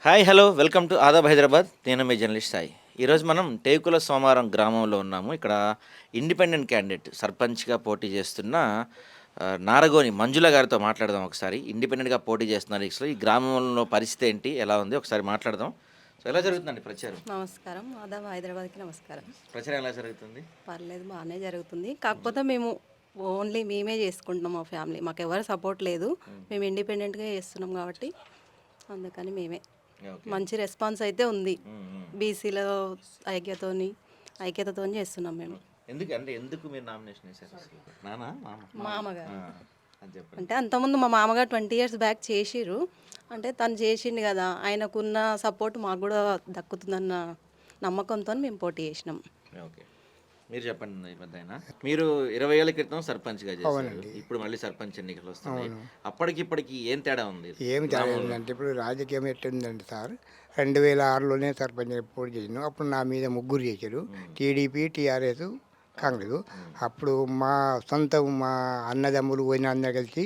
Hi hello welcome to Aadab Hyderabad. నేను మీ journalist Sai. ఈరోజు మనం టేకుల సోమవారం గ్రామంలో ఉన్నాము. ఇక్కడ ఇండిపెండెంట్ క్యాండిడేట్ సర్పంచ్గా పోటీ చేస్తున్న నారగోని మంజుల గారితో మాట్లాడదాం. ఒకసారి ఇండిపెండెంట్గా పోటీ చేస్తున్నారు. ఈ గ్రామంలో పరిస్థితి ఏంటి, ఎలా ఉంది ఒకసారి మాట్లాడదాం. సో ఎలా జరుగుతుందండి ప్రచారం? నమస్కారం. ఆదాబ్ హైదరాబాద్కి నమస్కారం. ప్రచారం ఎలా జరుగుతుంది? పర్లేదు, బాగానే జరుగుతుంది. కాకపోతే మేము ఓన్లీ మేమే చేసుకుంటున్నాం. మా ఫ్యామిలీ మాకు ఎవరు సపోర్ట్ లేదు. మేము ఇండిపెండెంట్గా చేస్తున్నాం కాబట్టి అందుకని మేమే. మంచి రెస్పాన్స్ అయితే ఉంది. బీసీలో ఐక్యతతో చేస్తున్నాం మేము. ఎందుకు మీరు నామినేషన్ వేశారు? మామగారు అంటే అంతకుముందు మా మామగారు 20 years బ్యాక్ చేసిర్రు. అంటే తను చేసిండు కదా, ఆయనకున్న సపోర్ట్ మాకు కూడా దక్కుతుందన్న నమ్మకంతో మేము పోటీ చేసినాం. ఓకే, మీరు చెప్పండి. పెద్దాయన, మీరు 20 ఏళ్ల క్రితం సర్పంచ్గా చేశారు. ఇప్పుడు మళ్ళీ సర్పంచ్ ఎన్నికలు వస్తున్నాయి. అప్పటికిప్పటికి ఏం తేడా ఉంది? ఏమి తేడా ఉందంటే ఇప్పుడు రాజకీయం ఎట్టుందండి సార్, 2006లోనే సర్పంచ్ పోటీ చేసినాం. అప్పుడు నా మీద ముగ్గురు చేశారు, టీడీపీ, టీఆర్ఎస్, కాంగ్రెస్. అప్పుడు మా మా అన్నదమ్ములు పోయిన అందరు కలిసి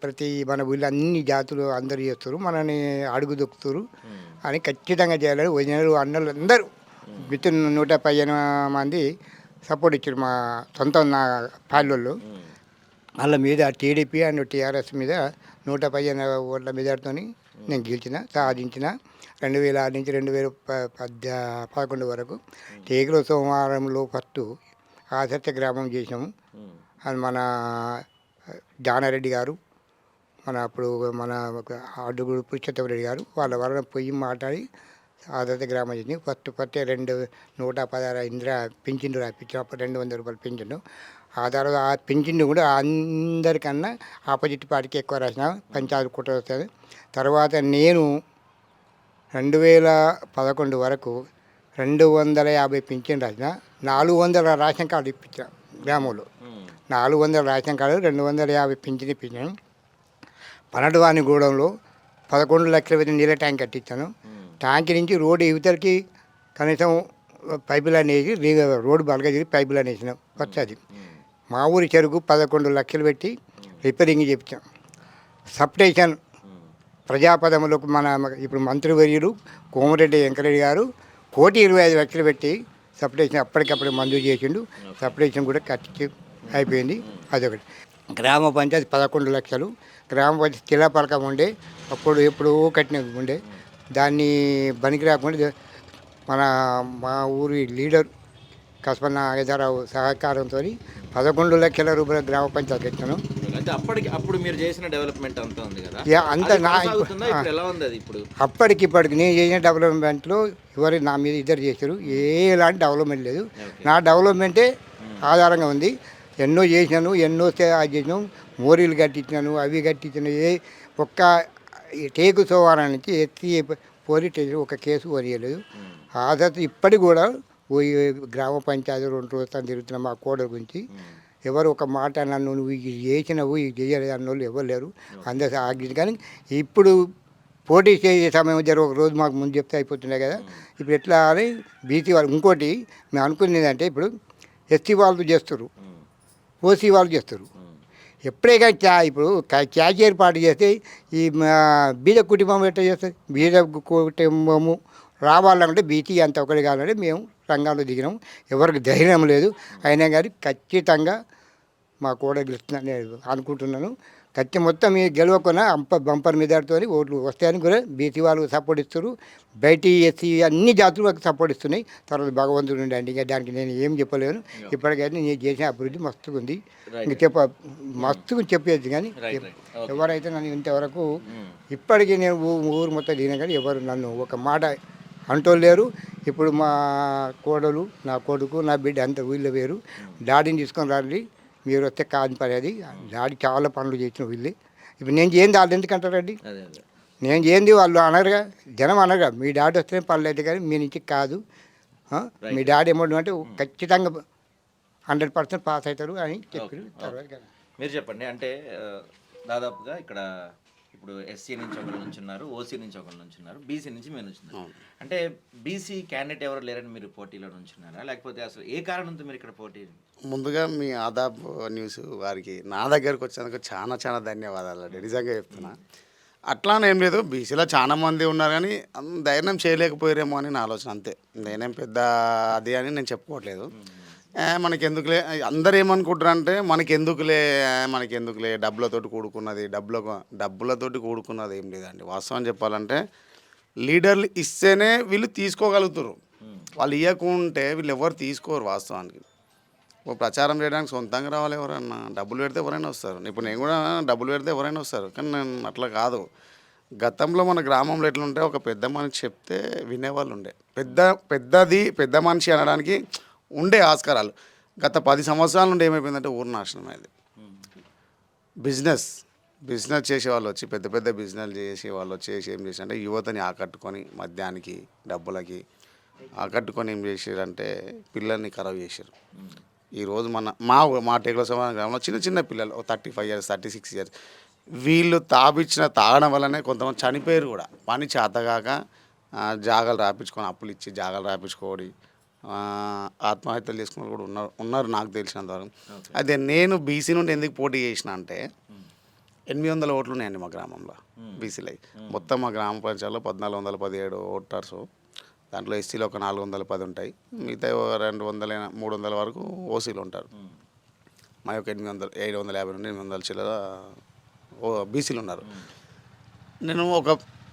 ప్రతి మన వీళ్ళు అన్ని జాతులు అందరూ చేస్తారు, మనని అడుగు దొక్కుతారు అని ఖచ్చితంగా చేయాలని వదినలు అన్నలు అందరూ విత్ 115 మంది సపోర్ట్ ఇచ్చారు. మా నా పాలెళ్ళు వాళ్ళ మీద టీడీపీ అండ్ టీఆర్ఎస్ మీద 115 ఓట్ల మెజార్టీతో నేను గెలిచిన, సాధించిన. 2006 నుంచి 2011 వరకు టేకుల సోమవారంలో ఫస్ట్ ఆసత్య గ్రామం చేసినాము. అది మన జానారెడ్డి గారు, అప్పుడు మన అడుగుడు పురుషోత్తమరెడ్డి గారు వాళ్ళ వలన పొయ్యి మాట్లాడి ఆదర్శ గ్రామం చేసింది. ఫస్ట్ 116 ఇందిరా పింఛన్లు రాయించాం. అప్పుడు 200 రూపాయలు పింఛను. ఆ తర్వాత ఆ పింఛన్ను కూడా అందరికన్నా ఆపోజిట్ పార్టీకి ఎక్కువ రాసిన, పంచాయతీ కుట్ర వస్తుంది. తర్వాత నేను 2011 వరకు 250 పింఛన్ రాసిన, 400 రేషన్ కార్డు ఇప్పించిన గ్రామంలో. 400 రేషన్ కార్డు, 250 పింఛన్ ఇప్పించాను. పనటవానిగూడెంలో 11 లక్షల పెట్టి నీళ్ళ ట్యాంక్ కట్టించాను. ట్యాంక్ నుంచి రోడ్డు యువతలకి కనీసం పైపు లైన్ వేసి రోడ్డు బలగజి పైపు లైన్ వేసినాం. వచ్చేది మా ఊరి చెరుకు 11 లక్షలు పెట్టి రిపేరింగ్ చేయించాం. సబ్స్టేషన్ ప్రజాపదములకు మన ఇప్పుడు మంత్రివర్యులు కోమరెడ్డి వెంకరెడ్డి గారు 1,25 లక్షలు పెట్టి సబ్స్టేషన్ అప్పటికప్పుడు మంజూరు చేసిండు. సబ్స్టేషన్ కూడా కట్టి అయిపోయింది. అదొకటి. గ్రామ పంచాయతీ 11 లక్షలు. గ్రామ పంచాయతీ జిల్లా పథకం ఉండే, అప్పుడు ఎప్పుడు కట్టిన ఉండే, దాన్ని పనికి రాకుండా మా ఊరి లీడర్ కస్పన్న ఆగదారావు సహకారంతో 11 లక్షల రూపాయల గ్రామ పంచాయతీ కట్టాను. అప్పుడు మీరు చేసిన డెవలప్మెంట్ అంతా ఉంది కదా, అంతా అప్పటికిప్పటికి నేను చేసిన డెవలప్మెంట్లో ఎవరు నా మీద ఇద్దరు చేశారు. ఎలాంటి డెవలప్మెంట్ లేదు. నా డెవలప్మెంటే ఆధారంగా ఉంది. ఎన్నో చేసినాను, ఎన్నో చేసినాను, మోరీలు కట్టించినాను, అవి కట్టించినాను. ఒక్క టేకు సోమవారం నుంచి ఎత్తి పోలీస్ స్టేషన్ ఒక కేసు వరియలేదు. ఆ తర్వాత ఇప్పటికి కూడా గ్రామ పంచాయతీ 2 రోజులు తిరుగుతున్నా మా కోడల గురించి. ఎవరు ఒక మాట నన్ను నువ్వు ఇది చేసినవు, ఇది చేయలేదు అన్నోళ్ళు ఎవరు లేరు. అందరూ ఆగింది. కానీ ఇప్పుడు పోటీ చేసే సమయం ఒక రోజు మాకు ముందు చెప్తే అయిపోతున్నాయి కదా. ఇప్పుడు ఎట్లా అని బీసీ వాళ్ళు, ఇంకోటి మేము అనుకునేది అంటే ఇప్పుడు ఎస్సీ వాళ్ళు చేస్తారు, ఓసీ వాళ్ళు చేస్తారు. ఎప్పుడే కానీ ఇప్పుడు క్యాషియర్ పార్టీ చేస్తే ఈ బీద కుటుంబం ఎట్లా చేస్తుంది? బీద కుటుంబము రావాలంటే బీసీ అంత ఒకటి కావాలంటే మేము రంగంలో దిగినాం. ఎవరికి ధైర్యం లేదు. అయినా కానీ ఖచ్చితంగా మా కూడా గెలుస్తుందని అనుకుంటున్నాను. మొత్తం మీరు గెలవకుండా బంపర్ మెజార్టీతో ఓట్లు వస్తాయని కూడా బీసీ వాళ్ళు సపోర్ట్ ఇస్తారు. బయటి ఎస్సీ అన్ని జాతులకు సపోర్ట్ ఇస్తున్నాయి. తర్వాత భగవంతుడు ఉండండి, ఇంకా దానికి నేను ఏం చెప్పలేను. ఇప్పటికైతే నేను చేసిన అభివృద్ధి మస్తుగా ఉంది. ఇంకా మస్తుగా చెప్పేది. కానీ ఎవరైతే నన్ను ఇంతవరకు ఇప్పటికీ నేను ఊరు మొత్తం దిగినా కానీ ఎవరు నన్ను ఒక మాట అంటోలేరు. ఇప్పుడు మా కోడలు, నా కొడుకు, నా బిడ్డ అంత వీళ్ళు వేరు. డాడీని తీసుకొని రండి, మీరు వస్తే కాని పని అది. డాడీ చాలా పనులు చేసిన వీళ్ళు. ఇప్పుడు నేను చేయండి వాళ్ళు ఎందుకంటారండి? నేను చేయండి వాళ్ళు అనరుగా, జనం అనరుగా. మీ డాడీ వస్తేనే పనులు అయితే కానీ మీ నుంచి కాదు. మీ డాడీ ఏమంటు అంటే ఖచ్చితంగా 100% పాస్ అవుతారు అని చెప్పారు. మీరు చెప్పండి. అంటే దాదాపుగా ఇక్కడ ఇప్పుడు ఎస్సీ నుంచి ఒకరు నుంచి ఉన్నారు, ఓసీ నుంచి ఒకరు నుంచి ఉన్నారు, బీసీ నుంచి మీరు నుంచున్నారు. అంటే బీసీ క్యాండిడేట్ ఎవరు లేరని మీరు పోటీలో నుంచున్నారా, లేకపోతే అసలు ఏ కారణంతో మీరు ఇక్కడ పోటీ? ముందుగా మీ ఆదాబ్ న్యూస్ వారికి నా దగ్గరకు వచ్చినందుకు చాలా చాలా ధన్యవాదాలు అండి. నిజంగా చెప్తున్నా. అట్లానే ఏం లేదు, బీసీలో చాలా మంది ఉన్నారు కానీ ధైర్యం చేయలేకపోయారేమో అని నా ఆలోచన, అంతే. నేనేం పెద్ద అది అని నేను చెప్పుకోవట్లేదు. మనకి ఎందుకులే అందరు ఏమనుకుంటారు అంటే మనకి ఎందుకులే డబ్బులతోటి కూడుకున్నది, డబ్బులతోటి కూడుకున్నది ఏం లేదండి. వాస్తవం చెప్పాలంటే లీడర్లు ఇస్తేనే వీళ్ళు తీసుకోగలుగుతారు. వాళ్ళు ఇవ్వకుంటే వీళ్ళు ఎవరు తీసుకోరు వాస్తవానికి. ప్రచారం చేయడానికి సొంతంగా రావాలి ఎవరన్నా, డబ్బులు పెడితే ఎవరైనా వస్తారు. ఇప్పుడు నేను కూడా డబ్బులు పెడితే ఎవరైనా వస్తారు, కానీ నేను అట్లా కాదు. గతంలో మన గ్రామంలో ఎట్లుంటే ఒక పెద్ద మనిషి చెప్తే వినేవాళ్ళు ఉండే, పెద్ద మనిషి అనడానికి ఉండే ఆస్కారాలు. గత 10 సంవత్సరాల నుండి ఏమైపోయిందంటే ఊరు నాశనం అయింది. బిజినెస్ చేసే వాళ్ళు వచ్చి పెద్ద బిజినెస్ చేసే వాళ్ళు వచ్చేసి ఏం చేశారంటే యువతని ఆకట్టుకొని మద్యానికి డబ్బులకి ఆకట్టుకొని ఏం చేసారంటే పిల్లల్ని ఖరాబ్ చేశారు. ఈరోజు మా టేకుల సమాన గ్రామంలో చిన్న పిల్లలు 35 ఇయర్స్ 36 ఇయర్స్ వీళ్ళు తాగడం వల్లనే కొంతమంది చనిపోయారు కూడా. పని చేతగాక జాగాలు రాపించుకొని అప్పులు ఇచ్చి జాగాలు రాపించుకోవడం, ఆత్మహత్యలు చేసుకున్న కూడా ఉన్నారు నాకు తెలిసినంతవరకు. అదే నేను బీసీ నుండి ఎందుకు పోటీ చేసిన అంటే 800 ఓట్లు ఉన్నాయండి మా గ్రామంలో బీసీలో. మొత్తం మా గ్రామ పంచాయతీలో 1417 ఓటర్స్, దాంట్లో ఎస్సీలో ఒక 410 ఉంటాయి, మిగతా 200 300 వరకు ఓసీలు ఉంటారు. మా యొక్క 750 నుండి 800 చిల్లర బీసీలు ఉన్నారు. నేను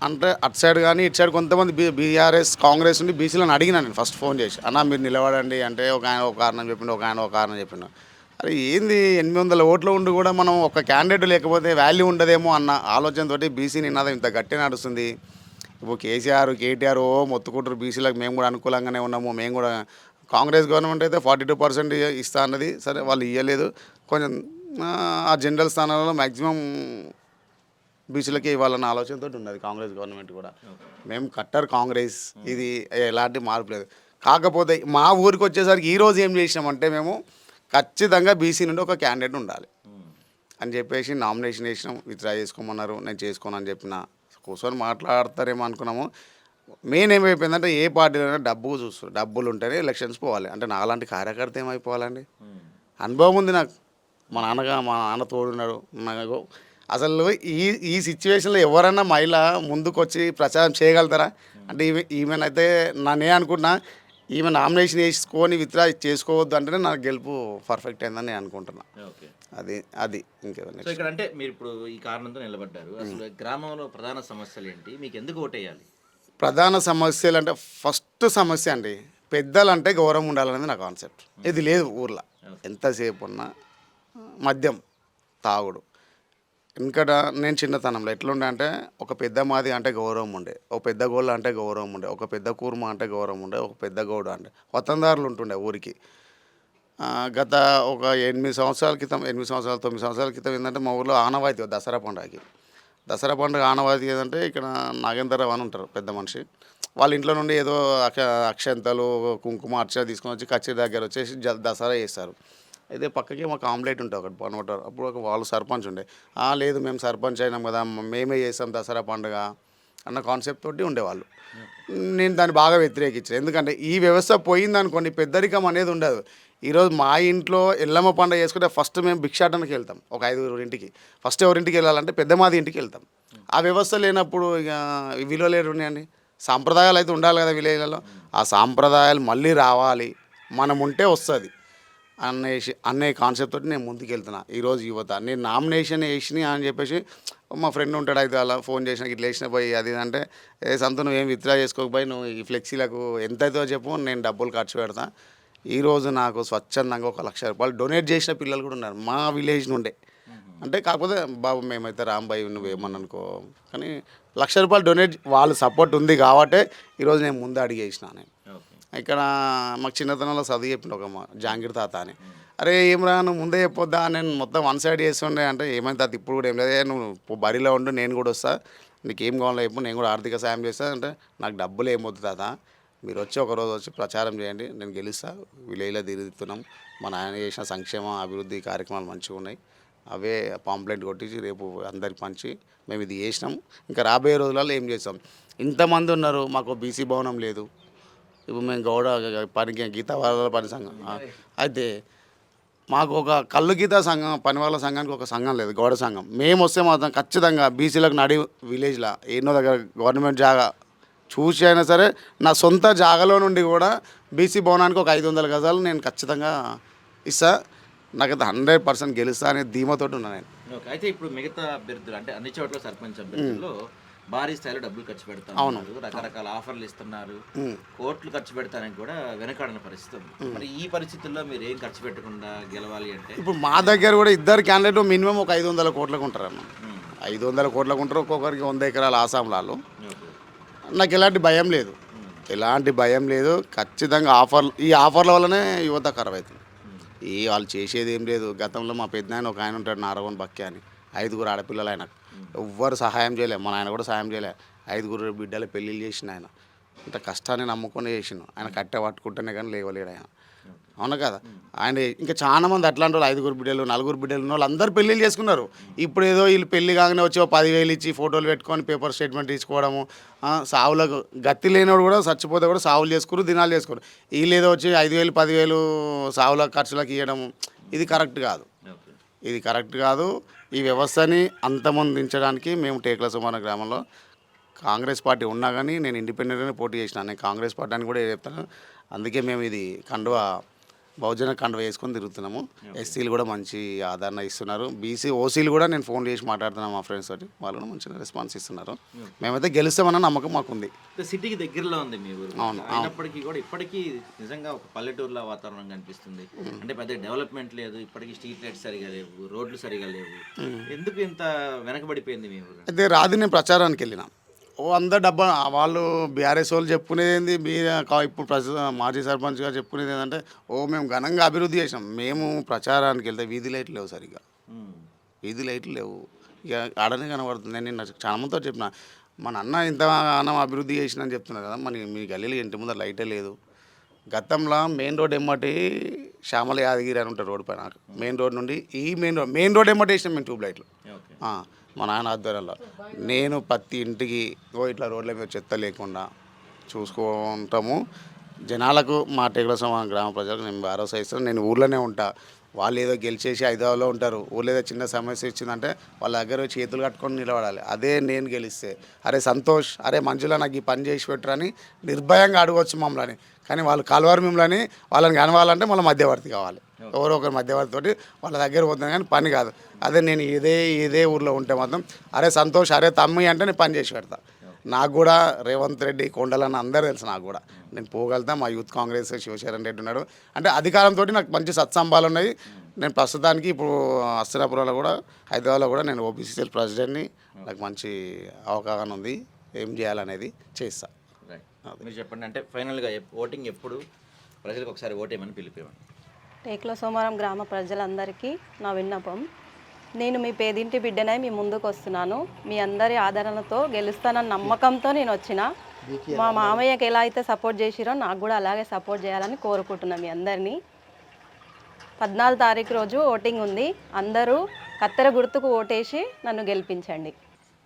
అంటే అటు సైడ్ కానీ ఇటు సైడ్ కొంతమంది బీఆర్ఎస్ కాంగ్రెస్ నుండి బీసీలను అడిగినా నేను ఫస్ట్ ఫోన్ చేసి, అన్న మీరు నిలబడండి అంటే ఒక ఆయన ఒక కారణం చెప్పిండు, ఒక ఆయన ఒక కారణం చెప్పిండు. అరే ఏంది 800 ఓట్లు ఉండి కూడా మనం ఒక క్యాండిడేట్ లేకపోతే వాల్యూ ఉండదేమో అన్న ఆలోచనతోటి బీసీ నినాదం ఇంత గట్టి నడుస్తుంది. ఇప్పుడు కేటీఆర్ మొత్తుకుంటారు బీసీలకు, మేము కూడా అనుకూలంగానే ఉన్నాము, మేము కూడా కాంగ్రెస్ గవర్నమెంట్ అయితే 42% ఇస్తా అన్నది. సరే వాళ్ళు ఇవ్వలేదు, కొంచెం ఆ జనరల్ స్థానాలలో మ్యాక్సిమం బీసీలకే ఇవ్వాలన్న ఆలోచనతో ఉన్నది కాంగ్రెస్ గవర్నమెంట్ కూడా. మేము కట్టర్ కాంగ్రెస్, ఇది ఎలాంటి మార్పు లేదు. కాకపోతే మా ఊరికి వచ్చేసరికి ఈరోజు ఏం చేసినామంటే మేము ఖచ్చితంగా బీసీ నుండి ఒక క్యాండిడేట్ ఉండాలి అని చెప్పేసి నామినేషన్ వేసినాం. విత్డ్రా చేసుకోమన్నారు, నేను చేసుకోనని చెప్పిన. కూర్చొని మాట్లాడతారేమో అనుకున్నాము. మెయిన్ ఏమైపోయిందంటే ఏ పార్టీలో డబ్బు చూస్తారు, డబ్బులు ఉంటేనే ఎలక్షన్స్ పోవాలి. అంటే నాలాంటి కార్యకర్త ఏమైపోవాలండి? అనుభవం ఉంది నాకు, మా నాన్న తోడున్నాడు నాకు. అసలు ఈ సిచ్యువేషన్లో ఎవరన్నా మహిళ ముందుకొచ్చి ప్రచారం చేయగలుగుతారా అంటే ఈమెనైతే నన్నే అనుకుంటున్నా, ఈమె నామినేషన్ వేసుకొని విత్డ్రా చేసుకోవద్దు అంటేనే నాకు గెలుపు పర్ఫెక్ట్ అయిందని నేను అనుకుంటున్నా. అది ఇంకేదన్నా. సో ఇక్కడ అంటే మీరు ఇప్పుడు ఈ కారణంతో నిలబడ్డారు. అసలు గ్రామంలో ప్రధాన సమస్యలు ఏంటి, మీకు ఎందుకు ఓటేయాలి? ప్రధాన సమస్యలు అంటే ఫస్ట్ సమస్య అండి, పెద్దలంటే గౌరవం ఉండాలనేది నా కాన్సెప్ట్. ఇది లేదు ఊర్లో. ఎంతసేపు ఉన్నా మద్యం తాగుడు. ఎందుకంట నేను చిన్నతనంలో ఎట్లుండే అంటే ఒక పెద్ద మాది అంటే గౌరవం ఉండే, ఒక పెద్ద గోళ్ళ అంటే గౌరవం ఉండే, ఒక పెద్ద కూర్మ అంటే గౌరవం ఉండే, ఒక పెద్ద గౌడు అంటే వతందారులు ఉంటుండే ఊరికి. గత ఒక 8 సంవత్సరాల క్రితం 9 సంవత్సరాల క్రితం ఏంటంటే మా ఊళ్ళో ఆనవాయితీ దసరా పండుగ ఆనవాయితీ ఏదంటే ఇక్కడ నాగేంద్రరావు అని ఉంటారు పెద్ద మనిషి. వాళ్ళ ఇంట్లో నుండి ఏదో అక్షంతలు కుంకుమ అర్చన తీసుకొని వచ్చి కచేరీ దగ్గర వచ్చేసి దసరా చేస్తారు. అయితే పక్కకి మాకు ఆమ్లెట్ ఉంటుంది ఒకటి పనవటారు. అప్పుడు వాళ్ళు సర్పంచ్ ఉండే, లేదు మేము సర్పంచ్ అయినాం కదా మేమే చేస్తాం దసరా పండుగ అన్న కాన్సెప్ట్ తోటి ఉండేవాళ్ళు. నేను దాన్ని బాగా వ్యతిరేకించాను. ఎందుకంటే ఈ వ్యవస్థ పోయిందనుకోండి పెద్దరికం అనేది ఉండదు. ఈరోజు మా ఇంట్లో ఎల్లమ్మ పండుగ చేసుకుంటే ఫస్ట్ మేము భిక్షాటనకి వెళ్తాం, ఒక 5 ఇంటికి. ఫస్ట్ ఎవరింటికి వెళ్ళాలంటే పెద్దమాది ఇంటికి వెళ్తాం. ఆ వ్యవస్థ లేనప్పుడు ఇక విలువలు ఉన్నాయండి. సాంప్రదాయాలు అయితే ఉండాలి కదా విలేజ్లలో. ఆ సాంప్రదాయాలు మళ్ళీ రావాలి, మనం ఉంటే వస్తుంది అనే కాన్సెప్ట్ తోటి నేను ముందుకు వెళ్తున్నా. ఈరోజు యువత నేను నామినేషన్ వేసినా అని చెప్పేసి మా ఫ్రెండ్ ఉంటాడు, అయితే అలా ఫోన్ చేసిన ఇట్లా వేసిన పోయి అది అంటే సంత నువ్వు ఏం విత్డ్రా చేసుకోకపోయి నువ్వు ఈ ఫ్లెక్సీలకు ఎంత అవుతుందో చెప్పు, నేను డబ్బులు ఖర్చు పెడతా. ఈరోజు నాకు స్వచ్ఛందంగా 1 లక్ష రూపాయలు డొనేట్ చేసిన పిల్లలు కూడా ఉన్నారు మా విలేజ్ నుండే. అంటే కాకపోతే బాబు మేమైతే రాంబాయి నువ్వు ఏమనుకో, కానీ 1 లక్ష రూపాయలు డొనేట్ వాళ్ళు సపోర్ట్ ఉంది కాబట్టి ఈరోజు నేను ముందు అడిగేసిన. నేను ఇక్కడ మాకు చిన్నతనంలో చదువు చెప్పిండు ఒక జాంగీర్ తాత అని. అరే ఏమరా నువ్వు ముందే చెప్పొద్దా, నేను మొత్తం 1 సైడ్ చేస్తుండే అంటే ఏమైంది తాత ఇప్పుడు కూడా ఏం లేదు, నువ్వు బడిలో ఉండు నేను కూడా వస్తా, నీకు ఏం కావాలో చెప్పు నేను కూడా ఆర్థిక సాయం చేస్తా అంటే నాకు డబ్బులు ఏమొద్దు తాత, మీరు వచ్చి ఒకరోజు వచ్చి ప్రచారం చేయండి, నేను గెలుస్తా, విలేజ్లో తిరుగుతున్నాం, మా నాయన చేసిన సంక్షేమ అభివృద్ధి కార్యక్రమాలు మంచిగా ఉన్నాయి, అవే పాంప్లెంట్ కొట్టించి రేపు అందరికి పంచి మేము ఇది చేసినాం, ఇంకా రాబోయే రోజులలో ఏం చేస్తాం. ఇంతమంది ఉన్నారు, మాకు బీసీ భవనం లేదు, ఇప్పుడు మేము గౌడ పనికి గీతా వాళ్ళ పని సంఘం అయితే మాకు ఒక కళ్ళు గీత సంఘం పనివాళ్ళ సంఘానికి ఒక సంఘం లేదు, గౌడ సంఘం. మేము వస్తే మాత్రం ఖచ్చితంగా బీసీలకు నడి విలేజ్లో ఎన్నో దగ్గర గవర్నమెంట్ జాగా చూసి అయినా సరే నా సొంత జాగాలో నుండి కూడా బీసీ భవనానికి ఒక 500 గజాలు నేను ఖచ్చితంగా ఇస్తా. నాకైతే 100% గెలుస్తా అనే ధీమాతోటి ఉన్నాను నేను. ఓకే. అయితే ఇప్పుడు మిగతా అభ్యర్థులు అంటే అన్ని చోట్ల సర్పంచ్ అభ్యర్థుల్లో భారీ స్థాయిలో డబ్బులు ఖర్చు పెడతారు, రకరకాల ఆఫర్లు ఇస్తున్నారు, కోట్లు ఖర్చు పెడతానికి కూడా వెనకాడని పరిస్థితి ఉంది. మరి ఈ పరిస్థితుల్లో మీరు ఏం ఖర్చు పెట్టకుండా గెలవాలి అంటే ఇప్పుడు మా దగ్గర కూడా ఇద్దరు క్యాండిడేట్ మినిమం ఒక 500 కోట్లకు ఉంటారు అన్న. 500 కోట్లకు ఉంటారు, ఒక్కొక్కరికి 100 ఎకరాల ఆసాంలాలు. నాకు ఎలాంటి భయం లేదు, ఎలాంటి భయం లేదు. ఖచ్చితంగా ఈ ఆఫర్ల వల్లనే యువత ఖరాబ్ అవుతుంది. వాళ్ళు చేసేది ఏం లేదు. గతంలో మా పెద్దనాయన ఒక ఆయన ఉంటాడు, నారగోన్ బక్కే అని, 5 ఆడపిల్లలు ఆయనకు. ఎవ్వరు సహాయం చేయలే, మా నాయన కూడా సహాయం చేయలే. 5 బిడ్డలు పెళ్ళిళ్ళు చేసిన ఆయన. ఇంత కష్టాన్ని నమ్ముకొని చేసిన ఆయన, కట్టె పట్టుకుంటేనే కానీ లేవలేడు ఆయన. అవునా కదా? ఆయన ఇంకా చాలా మంది అట్లాంటి వాళ్ళు 5 బిడ్డలు 4 బిడ్డలు ఉన్న వాళ్ళు అందరూ పెళ్ళిళ్ళు చేసుకున్నారు. ఇప్పుడు ఏదో వీళ్ళు పెళ్లి కాగానే వచ్చి 10,000 ఇచ్చి ఫోటోలు పెట్టుకొని పేపర్ స్టేట్మెంట్ తీసుకోవడము, సావులకు గతి లేనివాడు కూడా చచ్చిపోతే కూడా సావులు చేసుకోరు, దినాలు చేసుకోరు. వీళ్ళు ఏదో వచ్చి 5,000 10,000 సావుల ఖర్చులకు ఇవ్వడము, ఇది కరెక్ట్ కాదు. ఇది కరెక్ట్ కాదు. ఈ వ్యవస్థని అంతమొందించడానికి మేము టేకుల సోమవారం గ్రామంలో కాంగ్రెస్ పార్టీ ఉన్నా కానీ నేను ఇండిపెండెంట్గానే పోటీ చేసినాను. నేను కాంగ్రెస్ పార్టీ అని కూడా చెప్తాను. అందుకే మేము ఇది బహుజన కండువ వేసుకొని తిరుగుతున్నాము. ఎస్సీలు కూడా మంచి ఆదరణ ఇస్తున్నారు. బీసీ ఓసీలు కూడా నేను ఫోన్ చేసి మాట్లాడుతున్నాను మా ఫ్రెండ్స్ తోటి, వాళ్ళు కూడా మంచిగా రెస్పాన్స్ ఇస్తున్నారు. మేమైతే గెలుస్తామన్న నమ్మకం మాకుంది. సిటీకి దగ్గరలో ఉంది మీ ఊరు. అవును. అయినప్పటికీ కూడా ఇప్పటికీ నిజంగా ఒక పల్లెటూరులో వాతావరణం కనిపిస్తుంది. అంటే పెద్ద డెవలప్మెంట్ లేదు, ఇప్పటికీ స్ట్రీట్ లైట్స్ సరిగా లేవు, రోడ్లు సరిగా లేవు. ఎందుకు ఇంత వెనకబడిపోయింది మీ ఊరు? అయితే రాదు, నేను ప్రచారానికి వెళ్ళిన అందరు డబ్బా వాళ్ళు బీఆర్ఎస్ వాళ్ళు చెప్పుకునేది ఏంది, ఇప్పుడు మాజీ సర్పంచ్ గారు చెప్పుకునేది ఏంటంటే మేము ఘనంగా అభివృద్ధి చేసాం. మేము ప్రచారానికి వెళ్తే వీధి లైట్లు లేవు, సరిగ్గా వీధి లైట్లు లేవు. ఇక ఆడనే కనబడుతుంది. నేను చాలా మందితో చెప్పిన, మన అన్న ఇంత అన్నం అభివృద్ధి చేసినని చెప్తున్నారు కదా, మీ గల్లీలో ఇంటి ముందర లైటే లేదు. గతంలో మెయిన్ రోడ్ ఎమ్మటి శ్యామల యాదగిరి అని ఉంటారు రోడ్డు పైన, మెయిన్ రోడ్ నుండి ఈ మెయిన్ రోడ్ ఎమ్మటి వేసినాం మేము ట్యూబ్ లైట్లు. మా నాన్న ఆధ్వర్యంలో నేను ప్రతి ఇంటికి ఇట్లా రోడ్ల మీద చెత్త లేకుండా చూసుకుంటాము. జనాలకు మా టేకుల సోమవారం గ్రామ ప్రజలకు నేను భరోసా ఇస్తాను. నేను ఊర్లోనే ఉంటా. వాళ్ళు ఏదో గెలిచేసి హైదరాబాద్లో ఉంటారు. ఊళ్ళో ఏదో చిన్న సమస్య ఇచ్చిందంటే వాళ్ళ దగ్గర చేతులు కట్టుకొని నిలబడాలి. అదే నేను గెలిస్తే, అరే సంతోష్, అరే మంజులా నాకు ఈ పని చేసి పెట్టరని నిర్భయంగా అడగవచ్చు మమ్మల్ని. కానీ వాళ్ళు కలవారు మిమ్మల్ని, వాళ్ళని కనవాలంటే మళ్ళీ మధ్యవర్తి కావాలి. ఎవరో ఒకరి మధ్యవర్తితోటి వాళ్ళ దగ్గర పోతుంది, కానీ పని కాదు. అదే నేను ఇదే ఊర్లో ఉంటే మాత్రం అరే సంతోష్, అరే తమ్మి అంటే నేను పని చేసి పెడతా. నాకు కూడా రేవంత్ రెడ్డి, కొండలని అందరూ తెలుసు. నాకు కూడా నేను పోగలుగుతా. మా యూత్ కాంగ్రెస్ శివశరణ్ రెడ్డి ఉన్నాడు. అంటే అధికారంతో నాకు మంచి సత్సంబాలు ఉన్నాయి. నేను ప్రస్తుతానికి ఇప్పుడు అస్తినాపురంలో కూడా, హైదరాబాద్లో కూడా నేను ఓబీసీఎల్ ప్రెసిడెంట్ని. నాకు మంచి అవగాహన ఉంది, ఏం చేయాలనేది చేస్తా. మీరు చెప్పండి, అంటే ఫైనల్గా ఓటింగ్ ఎప్పుడు ప్రజలకు ఒకసారి ఓటేయమని పిలిపేమని? టేకుల సోమవారం గ్రామ ప్రజలందరికీ నా విన్నపం, నేను మీ పేదింటి బిడ్డనై మీ ముందుకు వస్తున్నాను. మీ అందరి ఆదరణతో గెలుస్తానన్న నమ్మకంతో నేను వచ్చిన. మా మామయ్యకి ఎలా అయితే సపోర్ట్ చేసిరో నాకు కూడా అలాగే సపోర్ట్ చేయాలని కోరుకుంటున్నాను మీ అందరినీ. 14 తారీఖు రోజు ఓటింగ్ ఉంది. అందరూ కత్తెర గుర్తుకు ఓటేసి నన్ను గెలిపించండి.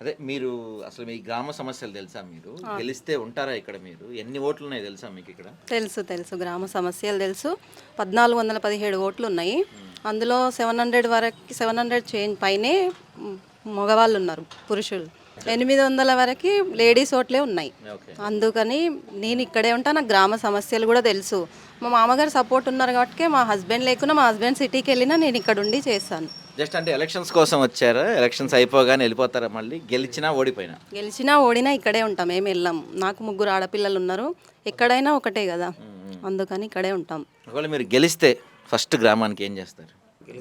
అదే మీరు అసలు మీ గ్రామ సమస్యలు తెలుసా? మీరు గెలిస్తే ఉంటారా ఇక్కడ? మీరు ఎన్ని ఓట్లు ఉన్నాయి తెలుసా మీకు ఇక్కడ? తెలుసు గ్రామ సమస్యలు తెలుసు. 1417 ఓట్లు ఉన్నాయి. అందులో 700 చేంజ్ పైనే మగవాళ్ళు ఉన్నారు, పురుషులు. 800 వరకు లేడీస్ ఓట్లే ఉన్నాయి. అందుకని నేను ఇక్కడే ఉంటా. నాకు గ్రామ సమస్యలు కూడా తెలుసు. మా మామగారు సపోర్ట్ ఉన్నారు కాబట్టి, మా హస్బెండ్ లేకున్నా, మా హస్బెండ్ సిటీకి వెళ్ళినా నేను ఇక్కడ ఉండి చేస్తాను. జస్ట్ అంటే ఎలక్షన్స్ కోసం వచ్చారా? ఎలక్షన్స్ అయిపోగానే వెళ్ళిపోతారా? మళ్ళీ గెలిచినా ఓడినా ఇక్కడే ఉంటాం, ఏమి వెళ్ళాం. నాకు 3 ఆడపిల్లలు ఉన్నారు. ఎక్కడైనా ఒకటే కదా, అందుకని ఇక్కడే ఉంటాం. ఒకవేళ మీరు గెలిస్తే ఫస్ట్ గ్రామానికి ఏం చేస్తారు?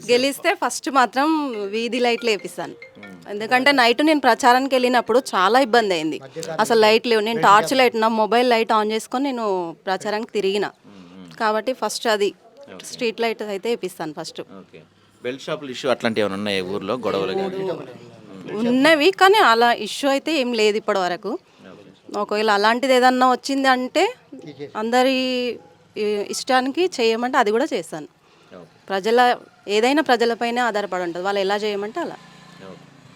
గెలిస్తే ఫస్ట్ మాత్రం వీధి లైట్లు వేపిస్తాను. ఎందుకంటే నైట్ నేను ప్రచారానికి వెళ్ళినప్పుడు చాలా ఇబ్బంది అయింది. అసలు లైట్ లేవు. నేను టార్చ్ లైట్, నా మొబైల్ లైట్ ఆన్ చేసుకొని నేను ప్రచారానికి తిరిగిన. కాబట్టి ఫస్ట్ అది స్ట్రీట్ లైట్ అయితే వేపిస్తాను ఫస్ట్. బెల్ట్ షాపులు ఇష్యూ అట్లాంటివి ఏమైనా ఉన్నాయి ఊర్లో, గొడవలు ఉన్నవి, కానీ అలా ఇష్యూ అయితే ఏం లేదు ఇప్పటి వరకు. ఒకవేళ అలాంటిది ఏదన్నా వచ్చింది అంటే అందరి ఇష్టానికి చేయమంటే అది కూడా చేస్తాను. ఏదైనా ప్రజలపైనే ఆధారపడి ఉంటుంది, వాళ్ళు ఎలా చేయమంటే అలా.